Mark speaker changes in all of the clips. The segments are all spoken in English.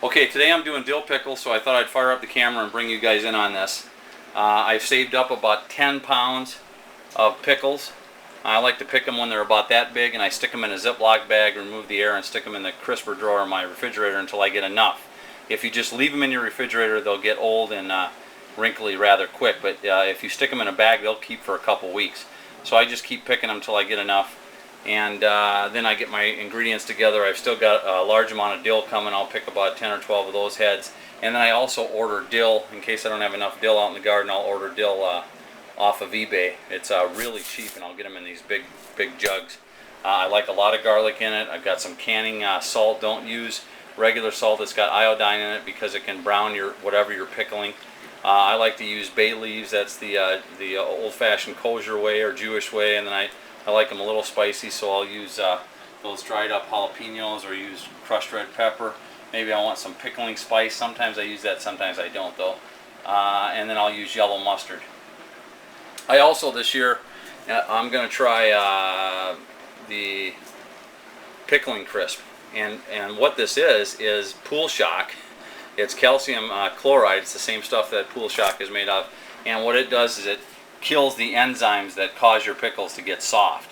Speaker 1: Okay, today I'm doing dill pickles, so I thought I'd fire up the camera and bring you guys in on this. I've saved up about 10 pounds of pickles. I like to pick them when they're about that big, and I stick them in a Ziploc bag, remove the air, and stick them in the crisper drawer of my refrigerator until I get enough. If you just leave them in your refrigerator, they'll get old and wrinkly rather quick, but if you stick them in a bag, they'll keep for a couple weeks. So I just keep picking them until I get enough, and then I get my ingredients together. I've still got a large amount of dill coming. I'll pick about 10 or 12 of those heads, and then I also order dill in case I don't have enough dill out in the garden. I'll order dill off of eBay. It's really cheap, and I'll get them in these big jugs. I like a lot of garlic in it. I've got some canning salt. Don't use regular salt that's got iodine in it because it can brown your whatever you're pickling. I like to use bay leaves. That's the old-fashioned kosher way or Jewish way, and then I like them a little spicy, so I'll use those dried up jalapenos or use crushed red pepper. Maybe I want some pickling spice. Sometimes I use that, sometimes I don't though. And then I'll use yellow mustard. I also this year, I'm going to try the pickling crisp. And what this is pool shock. It's calcium chloride. It's the same stuff that pool shock is made of. And what it does is it kills the enzymes that cause your pickles to get soft.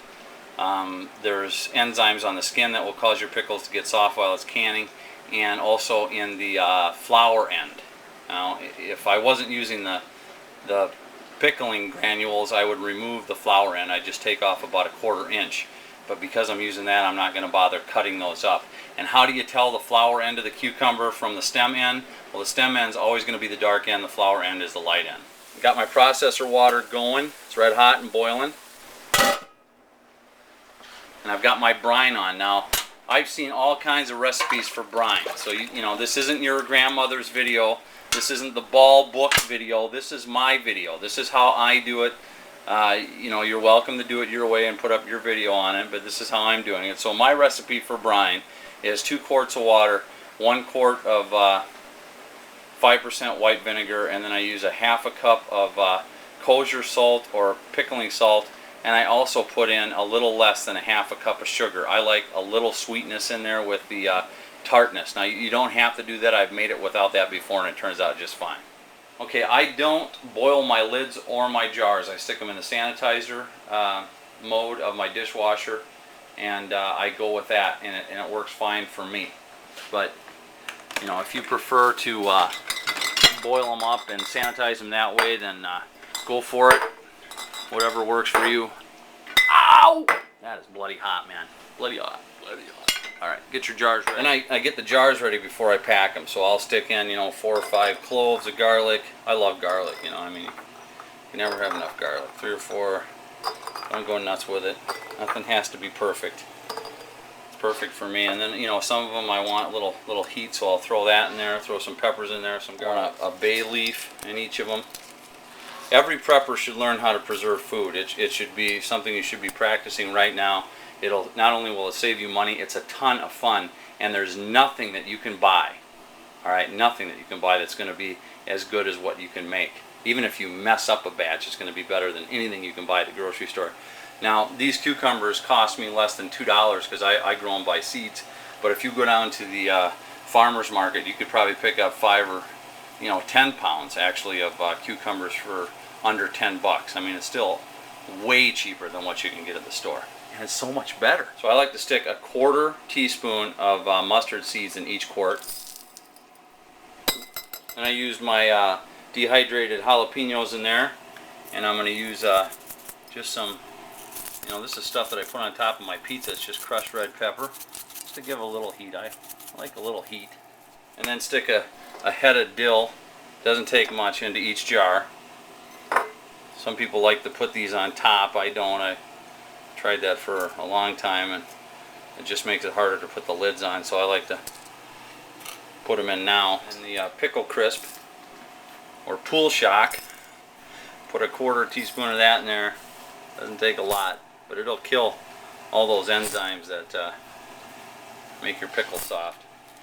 Speaker 1: There's enzymes on the skin that will cause your pickles to get soft while it's canning, and also in the flower end. Now, if I wasn't using the pickling granules, I would remove the flower end. I'd just take off about 1/4 inch. But because I'm using that, I'm not going to bother cutting those up. And how do you tell the flower end of the cucumber from the stem end? Well, the stem end is always going to be the dark end. The flower end is the light end. Got my processor water going. It's red hot and boiling. And I've got my brine on. Now, I've seen all kinds of recipes for brine. So, you know, this isn't your grandmother's video. This isn't the ball book video. This is my video. This is how I do it. You know, you're welcome to do it your way and put up your video on it, but this is how I'm doing it. So my recipe for brine is 2 quarts of water, 1 quart of 5% white vinegar, and then I use 1/2 cup of kosher salt or pickling salt, and I also put in a little less than 1/2 cup of sugar. I like a little sweetness in there with the tartness. Now, you don't have to do that. I've made it without that before, and it turns out just fine. Okay, I don't boil my lids or my jars. I stick them in the sanitizer mode of my dishwasher, and I go with that, and it works fine for me. But, you know, if you prefer to boil them up and sanitize them that way, then go for it. Whatever works for you. Ow! That is bloody hot, man. Bloody hot. Bloody hot. Alright, get your jars ready. And I get the jars ready before I pack them. So I'll stick in, you know, 4 or 5 cloves of garlic. I love garlic, you know, I mean, you never have enough garlic. 3 or 4. Don't go nuts with it. Nothing has to be perfect. It's perfect for me. And then, you know, some of them I want little heat, so I'll throw that in there, throw some peppers in there, some garlic, a bay leaf in each of them. Every prepper should learn how to preserve food. It should be something you should be practicing right now. It'll not only will it save you money, it's a ton of fun, and there's nothing that you can buy, all right, nothing that you can buy that's going to be as good as what you can make. Even if you mess up a batch, it's going to be better than anything you can buy at the grocery store. Now, these cucumbers cost me less than $2 because I grow them by seeds, but if you go down to the farmer's market, you could probably pick up 5 or 10 pounds actually of cucumbers for under 10 bucks. I mean, it's still way cheaper than what you can get at the store. And it's so much better. So I like to stick 1/4 teaspoon of mustard seeds in each quart. And I used my dehydrated jalapenos in there. And I'm going to use just some, this is stuff that I put on top of my pizza. It's just crushed red pepper. Just to give a little heat. I like a little heat. And then stick a head of dill. Doesn't take much, into each jar. Some people like to put these on top. I don't. I tried that for a long time, and it just makes it harder to put the lids on, so I like to put them in now. And the pickle crisp or pool shock, put 1/4 teaspoon of that in there. Doesn't take a lot, but it'll kill all those enzymes that make your pickle soft.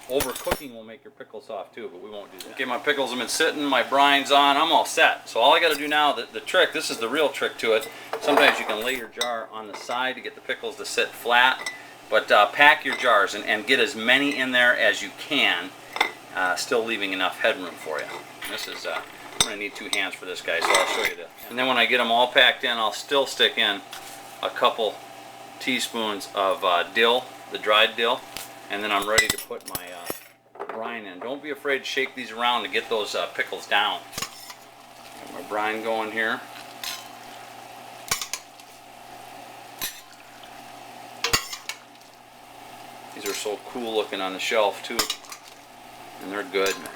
Speaker 1: Overcooking will make your pickle soft too, but we won't do that. Okay, my pickles have been sitting, my brine's on, I'm all set. So all I got to do now, the trick, this is the real trick to it. Sometimes you can lay your jar on the side to get the pickles to sit flat, but pack your jars and get as many in there as you can. still leaving enough headroom for you. This is, I'm going to need 2 hands for this guy, so I'll show you this. And then when I get them all packed in, I'll still stick in a couple teaspoons of dill, the dried dill, and then I'm ready to put my brine in. Don't be afraid to shake these around to get those pickles down. Got my brine going here. These are so cool looking on the shelf too, and they're good, man.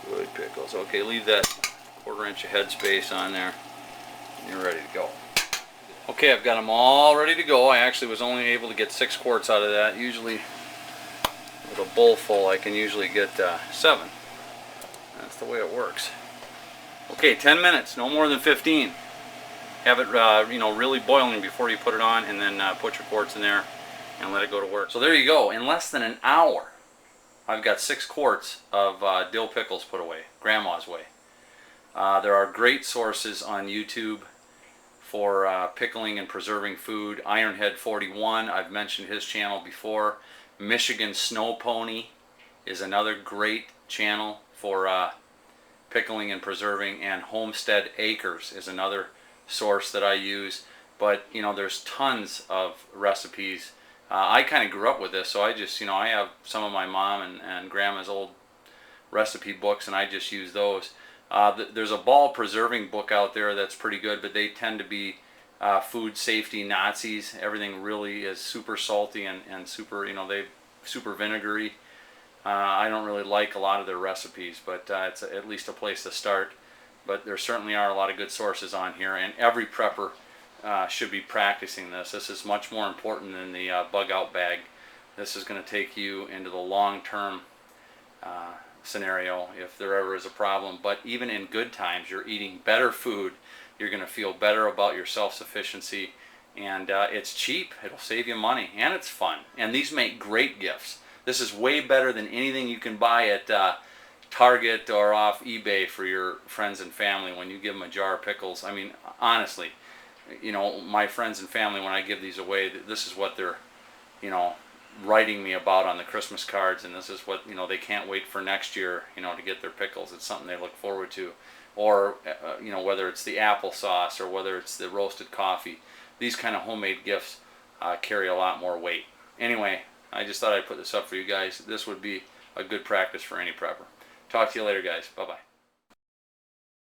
Speaker 1: Good pickles. Okay, leave that 1/4 inch of head space on there, and you're ready to go. Okay, I've got them all ready to go. I actually was only able to get 6 quarts out of that. Usually with a bowl full I can usually get 7. That's the way it works. Okay, 10 minutes, no more than 15. Have it you know, really boiling before you put it on, and then put your quarts in there and let it go to work. So there you go. In less than an hour I've got 6 quarts of dill pickles put away, Grandma's way. There are great sources on YouTube for pickling and preserving food. Ironhead 41, I've mentioned his channel before. Michigan Snow Pony is another great channel for pickling and preserving, and Homestead Acres is another source that I use. But you know, there's tons of recipes. I kind of grew up with this, so I just, you know, I have some of my mom and Grandma's old recipe books, and I just use those. There's a ball preserving book out there that's pretty good, but they tend to be food safety Nazis. Everything really is super salty and super, you know, super vinegary. I don't really like a lot of their recipes, but it's at least a place to start. But there certainly are a lot of good sources on here, and every prepper should be practicing this. This is much more important than the bug out bag. This is going to take you into the long-term scenario if there ever is a problem. But even in good times, you're eating better food. You're going to feel better about your self-sufficiency, and it's cheap. It'll save you money, and it's fun. And these make great gifts. This is way better than anything you can buy at Target or off eBay for your friends and family when you give them a jar of pickles. I mean, honestly, you know, my friends and family, when I give these away, this is what they're, you know, writing me about on the Christmas cards, and this is what, you know, they can't wait for next year, you know, to get their pickles. It's something they look forward to. Or you know, whether it's the applesauce or whether it's the roasted coffee, these kind of homemade gifts carry a lot more weight. Anyway, I just thought I'd put this up for you guys. This would be a good practice for any prepper. Talk to you later, guys. Bye-bye.